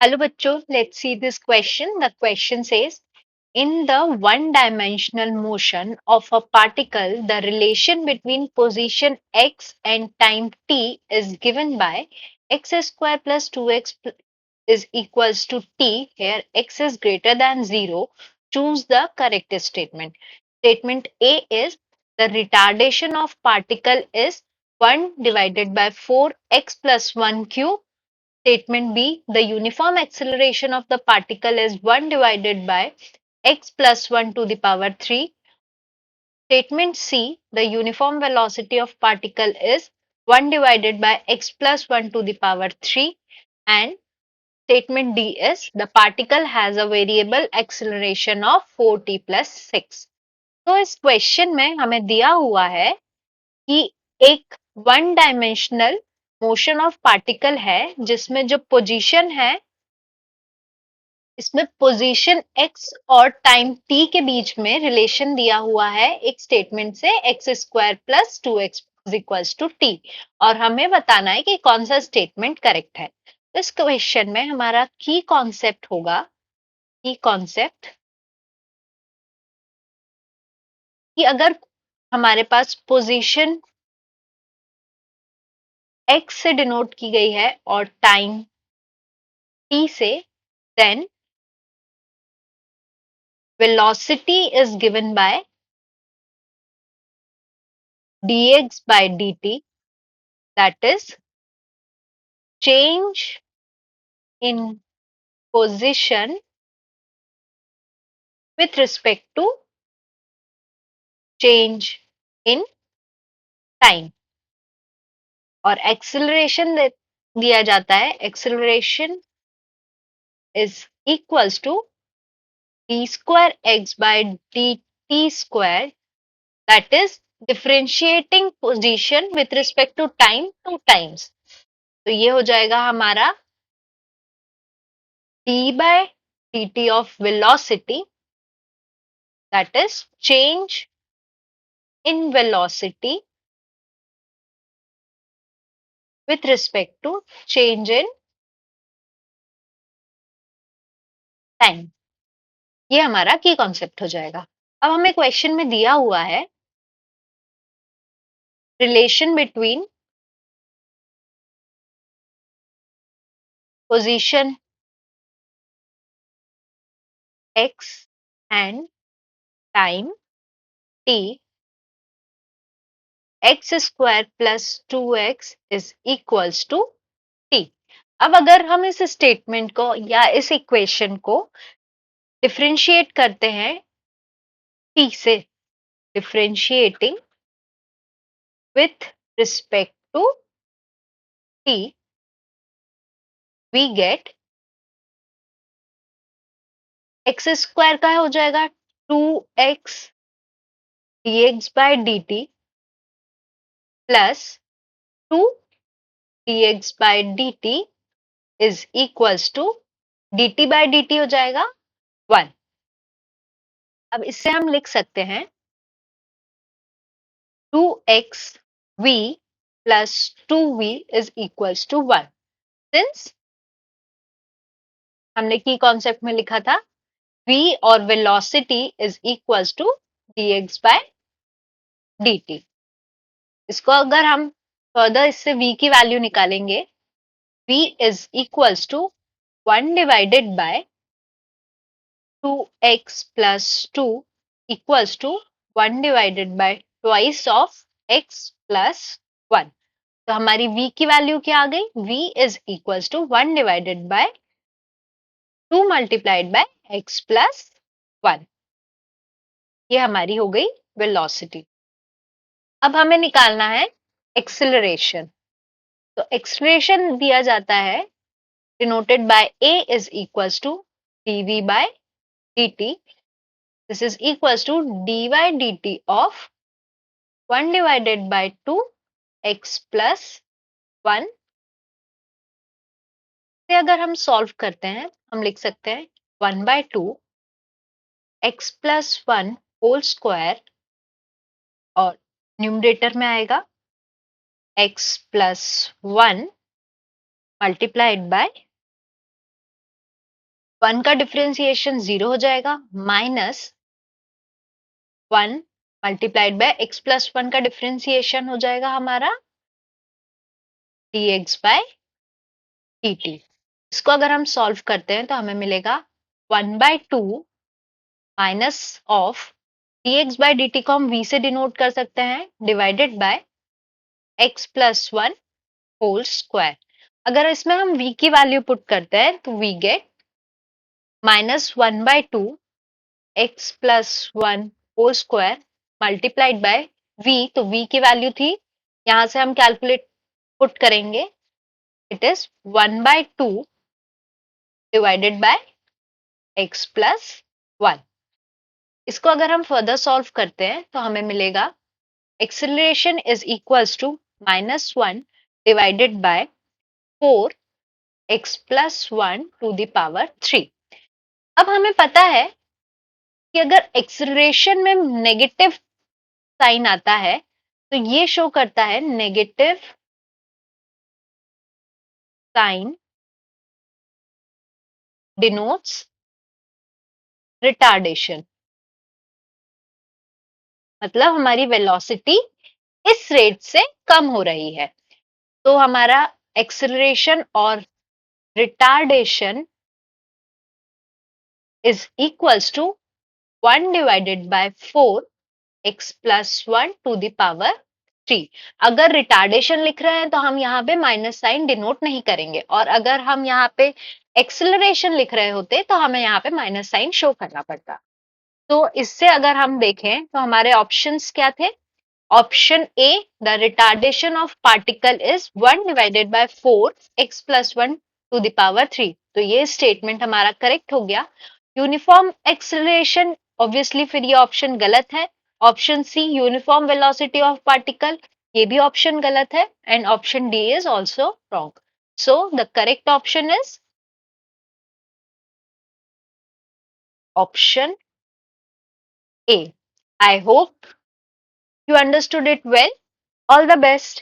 Hello bachcho, let's see this question. The question says, in the one-dimensional motion of a particle, the relation between position x and time t is given by x square plus 2x is equals to t. Here x is greater than 0. Choose the correct statement. Statement A is the retardation of particle is 1 divided by 4x plus 1 cube. Statement B, the uniform acceleration of the particle is 1 divided by x plus 1 to the power 3. Statement C, the uniform velocity of particle is 1 divided by x plus 1 to the power 3. And statement D is the particle has a variable acceleration of 4t plus 6. तो इस question में हमें दिया हुआ है कि एक one dimensional motion of particle है जिसमें जो पोजीशन है इसमें पोजीशन x और टाइम t के बीच में रिलेशन दिया हुआ है एक स्टेटमेंट से x square plus 2x is equals to T और हमें बताना है कि कौन सा स्टेटमेंट करेक्ट है। इस क्वेश्चन में हमारा की कॉन्सेप्ट होगा की कॉन्सेप्ट कि अगर हमारे पास पोजीशन x से डिनोट की गई है और टाइम t से, then velocity is given by dx by dt, that is change in position with respect to change in time। और एक्सेलरेशन दिया जाता है, acceleration is equals to d square x by dt square, that is differentiating position with respect to time two times। तो ये हो जाएगा हमारा d by dt of velocity, that is change in velocity with respect to change in time। ये हमारा की concept हो जाएगा। अब हमें क्वेश्चन में दिया हुआ है relation between position x and time t, x square plus 2x is equals to t। अब अगर हम इस स्टेटमेंट को या इस इक्वेशन को डिफरेंशिएट करते हैं t से, differentiating with respect to t, we get x square का हो जाएगा 2x dx by dt plus 2 dx by dt is equals to dt by dt हो जाएगा 1। अब इससे हम लिख सकते हैं 2x v plus 2v is equals to 1। Since हमने की कॉन्सेप्ट में लिखा था v और velocity is equals to dx by dt। इसको अगर हम फर्दर इससे v की वैल्यू निकालेंगे, v is equals to 1 divided by 2x plus 2 equals to 1 divided by twice of x plus 1। तो हमारी v की वैल्यू क्या आ गई, v is equals to 1 divided by 2 multiplied by x plus 1। ये हमारी हो गई वेलोसिटी। अब हमें निकालना है एक्सेलरेशन। तो एक्सेलरेशन दिया जाता है denoted by a is equals to dv by dt। This is equals to dy dt of 1 divided by 2 x plus 1 से अगर हम सॉल्व करते हैं हम लिख सकते हैं 1 by 2 x plus 1 whole square और न्यूमरेटर में आएगा x plus 1 मल्टीप्लाइड बाय 1 का डिफरेंशिएशन 0 हो जाएगा, minus 1 multiplied by x plus 1 का डिफरेंशिएशन हो जाएगा हमारा dx बाय dt। इसको अगर हम सॉल्व करते हैं तो हमें मिलेगा 1/2 minus of dx by dt को हम v से डिनोट कर सकते हैं divided by x plus 1 whole square. अगर इसमें हम v की वैल्यू पुट करते हैं तो we get -1/2 x plus 1 whole square multiplied by v, तो v की वैल्यू थी, यहां से हम कैलकुलेट पुट करेंगे, it is 1/2 divided by x plus 1। इसको अगर हम फर्दर सॉल्व करते हैं तो हमें मिलेगा acceleration is equals to -1 divided by 4 x plus 1 to the power 3। अब हमें पता है कि अगर एक्सेलरेशन में नेगेटिव साइन आता है तो ये शो करता है नेगेटिव साइन डिनोट्स रिटार्डेशन, मतलब हमारी वेलोसिटी इस रेट से कम हो रही है। तो हमारा एक्सेलरेशन और retardation is equals to 1 divided by 4 x plus 1 to the power 3। अगर रिटार्डेशन लिख रहे हैं तो हम यहाँ पे माइनस साइन डिनोट नहीं करेंगे, और अगर हम यहाँ पे एक्सेलरेशन लिख रहे होते तो हमें यहाँ पे माइनस साइन शो करना पड़ता। तो इससे अगर हम देखें तो हमारे ऑप्शंस क्या थे? Option A, the retardation of particle is 1 divided by 4 x plus 1 to the power 3। तो ये स्टेटमेंट हमारा करेक्ट हो गया। यूनिफॉर्म एक्सेलरेशन, ऑब्वियसली फिर ये ऑप्शन गलत है। Option C, uniform velocity of particle, ये भी ऑप्शन गलत है। And option D is also wrong. So the correct option is option A. I hope you understood it well. All the best.